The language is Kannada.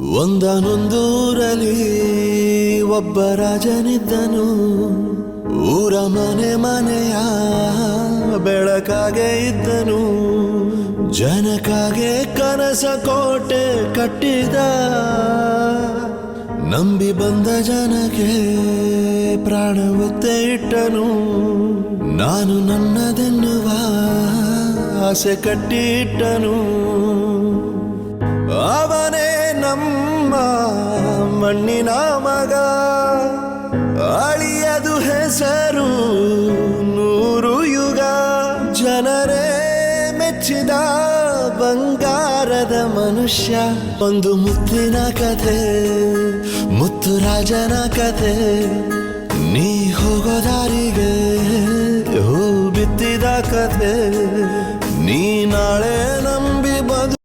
ಒಂದನೊಂದೂರಲ್ಲಿ ಒಬ್ಬ ರಾಜನಿದ್ದನು. ಊರ ಮನೆ ಮನೆಯ ಬೆಳಕಾಗೆ ಇದ್ದನು. ಜನಕಾಗೆ ಕನಸ ಕೋಟೆ ಕಟ್ಟಿದ. ನಂಬಿ ಬಂದ ಜನಕ್ಕೆ ಪ್ರಾಣ ಒತ್ತೆ ಇಟ್ಟನು. ನಾನು ನನ್ನದೆನ್ನುವ ಆಸೆ ಕಟ್ಟಿಟ್ಟನು. ಅವನೇ ನಮ್ಮ ಮಣ್ಣಿನ ಮಗ. ಅಳಿಯದು ಹೆಸರು ನೂರು ಯುಗ. ಜನರೇ ಮೆಚ್ಚಿದ ಬಂಗಾರದ ಮನುಷ್ಯ. ಒಂದು ಮುತ್ತಿನ ಕಥೆ, ಮುತ್ತು ರಾಜನ ಕಥೆ. ನೀ ಹೋಗೋ ದಾರಿಗೆ ಹೂ ಬಿತ್ತಿದ ಕಥೆ. ನೀ ನಾಳೆ ನಂಬಿ ಬದು